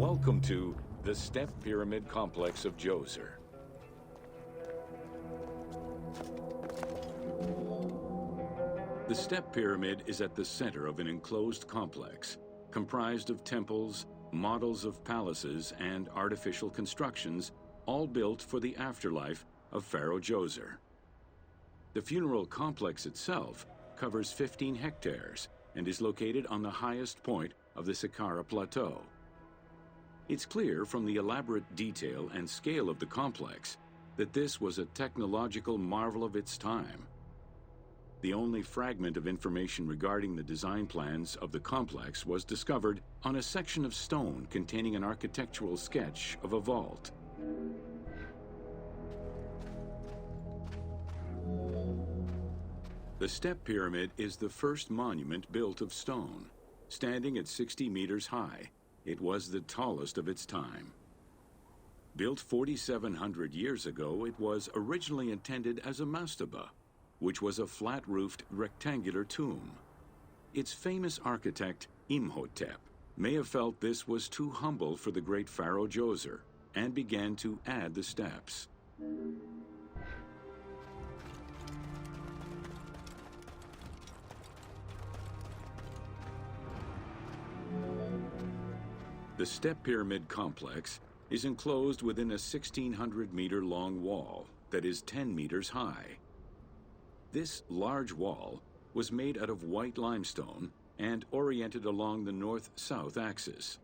Welcome to the Step Pyramid Complex of Djoser. The Step Pyramid is at the center of an enclosed complex, comprised of temples, models of palaces, and artificial constructions, all built for the afterlife of Pharaoh Djoser. The funeral complex itself covers 15 hectares and is located on the highest point of the Saqqara Plateau. It's clear from the elaborate detail and scale of the complex that this was a technological marvel of its time. The only fragment of information regarding the design plans of the complex was discovered on a section of stone containing an architectural sketch of a vault. The Step Pyramid is the first monument built of stone. Standing at 60 meters high, it was the tallest of its time. Built 4,700 years ago, it was originally intended as a mastaba, which was a flat-roofed rectangular tomb. Its famous architect, Imhotep, may have felt this was too humble for the great Pharaoh Djoser and began to add the steps. The Step Pyramid complex is enclosed within a 1,600-meter-long wall that is 10 meters high. This large wall was made out of white limestone and oriented along the north-south axis.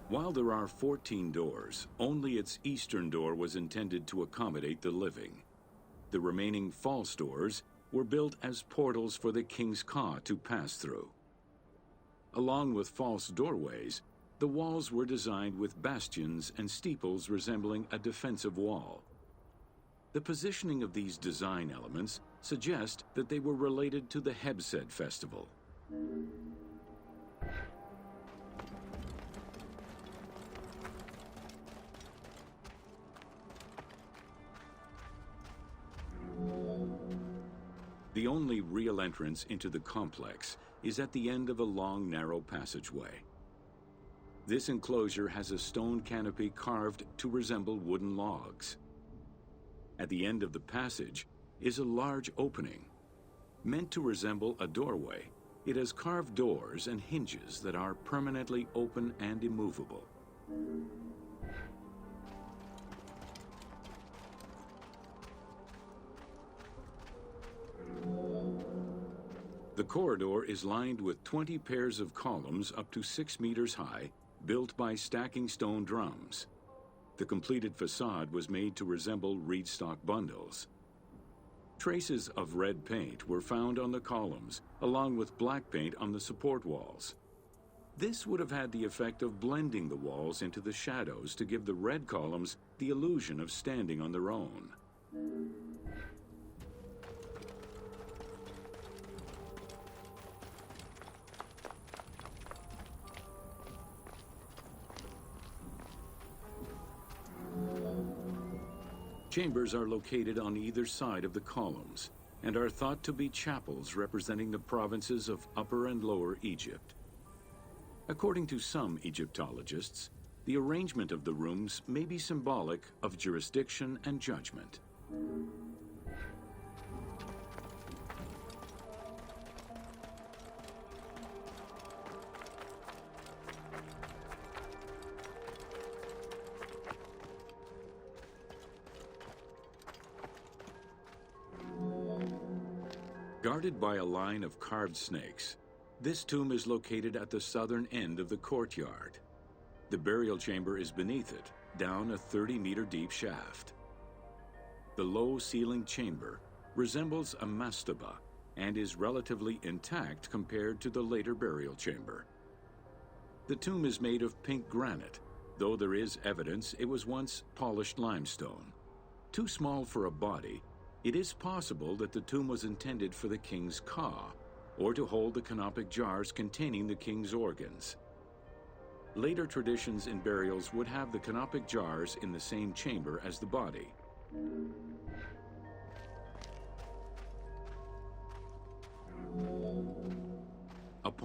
While there are 14 doors, only its eastern door was intended to accommodate the living. The remaining false doors were built as portals for the king's ka to pass through. Along with false doorways, the walls were designed with bastions and steeples resembling a defensive wall. The positioning of these design elements suggest that they were related to the Hebsed festival. The only real entrance into the complex is at the end of a long, narrow passageway. This enclosure has a stone canopy carved to resemble wooden logs. At the end of the passage is a large opening. Meant to resemble a doorway, it has carved doors and hinges that are permanently open and immovable. The corridor is lined with 20 pairs of columns up to 6 meters high, built by stacking stone drums. The completed facade was made to resemble reed stock bundles. Traces of red paint were found on the columns, along with black paint on the support walls. This would have had the effect of blending the walls into the shadows to give the red columns the illusion of standing on their own. Chambers are located on either side of the columns and are thought to be chapels representing the provinces of Upper and Lower Egypt. According to some Egyptologists, the arrangement of the rooms may be symbolic of jurisdiction and judgment. Guarded by a line of carved snakes, this tomb is located at the southern end of the courtyard. The burial chamber is beneath it, down a 30-meter deep shaft. The low-ceilinged chamber resembles a mastaba and is relatively intact compared to the later burial chamber. The tomb is made of pink granite, though there is evidence it was once polished limestone. Too small for a body, it is possible that the tomb was intended for the king's ka, or to hold the canopic jars containing the king's organs. Later traditions in burials would have the canopic jars in the same chamber as the body.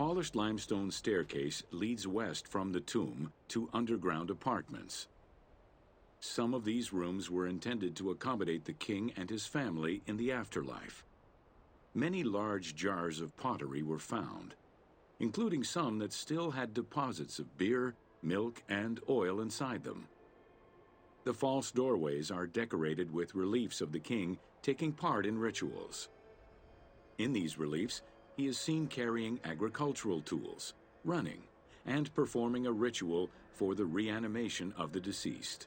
polished limestone staircase leads west from the tomb to underground apartments. Some of these rooms were intended to accommodate the king and his family in the afterlife. Many large jars of pottery were found, including some that still had deposits of beer, milk, and oil inside them. The false doorways are decorated with reliefs of the king taking part in rituals. In these reliefs, he is seen carrying agricultural tools, running, and performing a ritual for the reanimation of the deceased.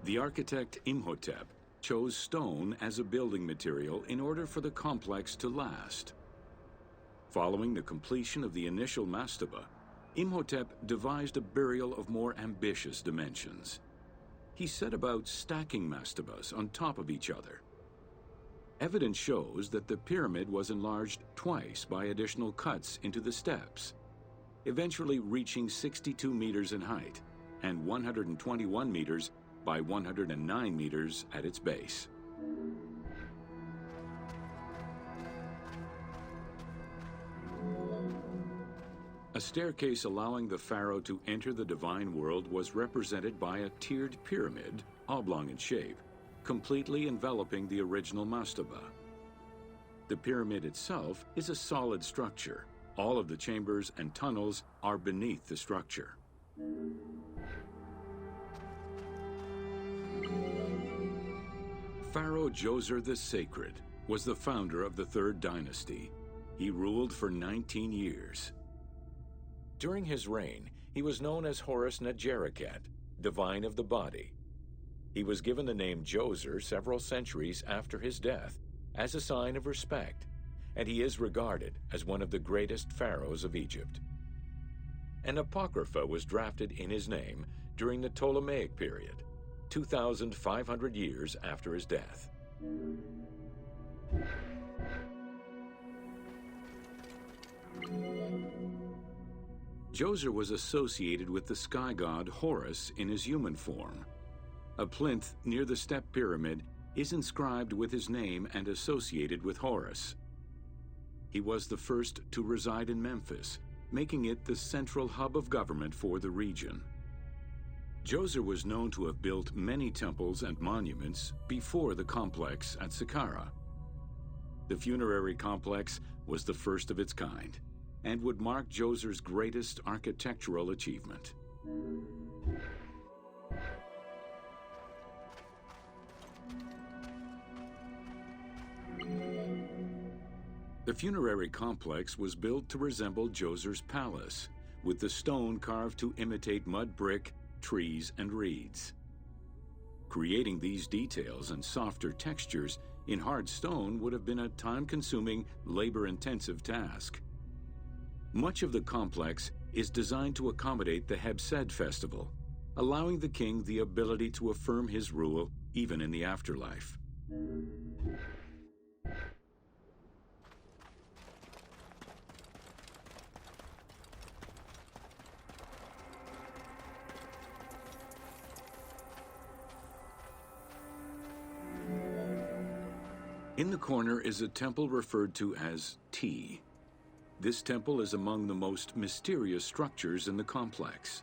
The architect Imhotep chose stone as a building material in order for the complex to last. Following the completion of the initial mastaba, Imhotep devised a burial of more ambitious dimensions. He set about stacking mastabas on top of each other. Evidence shows that the pyramid was enlarged twice by additional cuts into the steps, eventually reaching 62 meters in height and 121 meters by 109 meters at its base. A staircase allowing the pharaoh to enter the divine world was represented by a tiered pyramid, oblong in shape, completely enveloping the original mastaba. The pyramid itself is a solid structure. All of the chambers and tunnels are beneath the structure. Pharaoh Djoser the Sacred was the founder of the Third Dynasty. He ruled for 19 years. During his reign, he was known as Horus Nedjeriket, divine of the body. He was given the name Djoser several centuries after his death as a sign of respect, and he is regarded as one of the greatest pharaohs of Egypt. An apocrypha was drafted in his name during the Ptolemaic period, 2,500 years after his death. Djoser was associated with the sky god Horus in his human form. A plinth near the step pyramid is inscribed with his name and associated with Horus. He was the first to reside in Memphis, making it the central hub of government for the region. Djoser was known to have built many temples and monuments before the complex at Saqqara. The funerary complex was the first of its kind and would mark Djoser's greatest architectural achievement. The funerary complex was built to resemble Djoser's palace, with the stone carved to imitate mud brick, trees, and reeds. Creating these details and softer textures in hard stone would have been a time-consuming, labor-intensive task. Much of the complex is designed to accommodate the Hebsed festival, allowing the king the ability to affirm his rule even in the afterlife. In the corner is a temple referred to as T. This temple is among the most mysterious structures in the complex.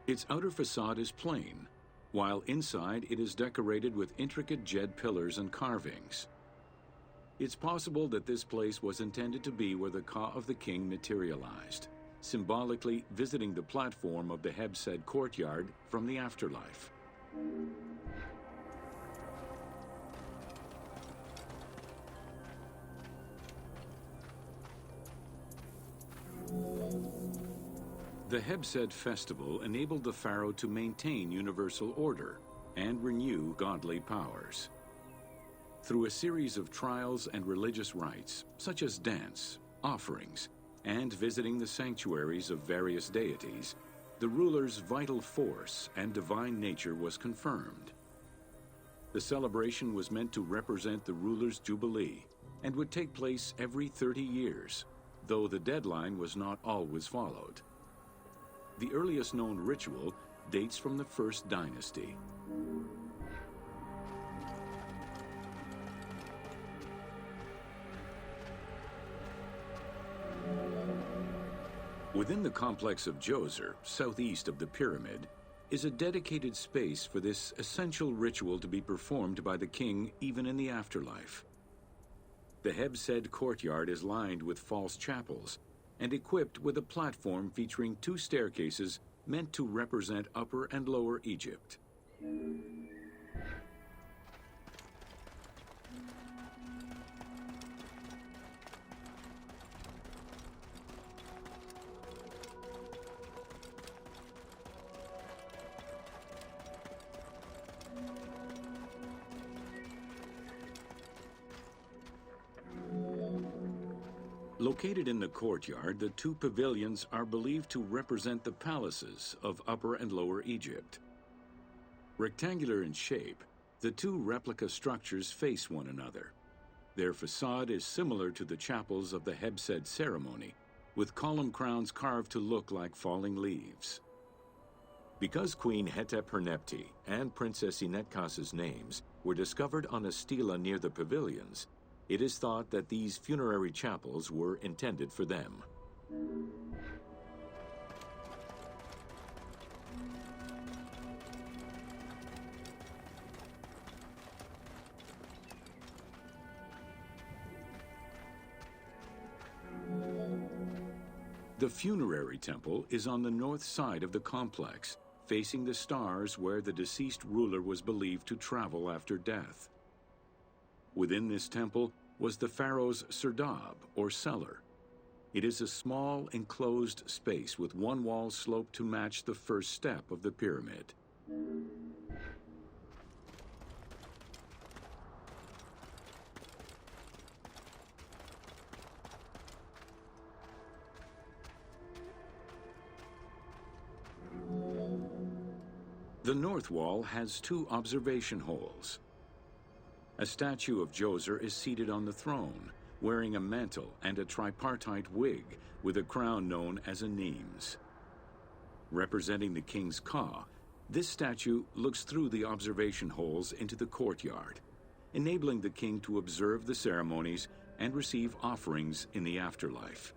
Its outer facade is plain, while inside it is decorated with intricate jed pillars and carvings. It's possible that this place was intended to be where the Ka of the king materialized, symbolically visiting the platform of the Hebsed courtyard from the afterlife. The Hebsed festival enabled the pharaoh to maintain universal order and renew godly powers. Through a series of trials and religious rites, such as dance, offerings, and visiting the sanctuaries of various deities, the ruler's vital force and divine nature was confirmed. The celebration was meant to represent the ruler's jubilee and would take place every 30 years, though the deadline was not always followed. The earliest known ritual dates from the First Dynasty. Within the complex of Djoser, southeast of the pyramid, is a dedicated space for this essential ritual to be performed by the king even in the afterlife. The Hebsed courtyard is lined with false chapels and equipped with a platform featuring 2 staircases meant to represent Upper and Lower Egypt. Located in the courtyard, the 2 pavilions are believed to represent the palaces of Upper and Lower Egypt. Rectangular in shape, the 2 replica structures face one another. Their facade is similar to the chapels of the Hebsed ceremony, with column crowns carved to look like falling leaves. Because Queen Hetep-Hernepti and Princess Inetkas's names were discovered on a stela near the pavilions, it is thought that these funerary chapels were intended for them. The funerary temple is on the north side of the complex, facing the stars where the deceased ruler was believed to travel after death. Within this temple was the pharaoh's serdab, or cellar. It is a small, enclosed space with one wall sloped to match the first step of the pyramid. The north wall has 2 observation holes. A statue of Djoser is seated on the throne, wearing a mantle and a tripartite wig with a crown known as a Nemes. Representing the king's ka, this statue looks through the observation holes into the courtyard, enabling the king to observe the ceremonies and receive offerings in the afterlife.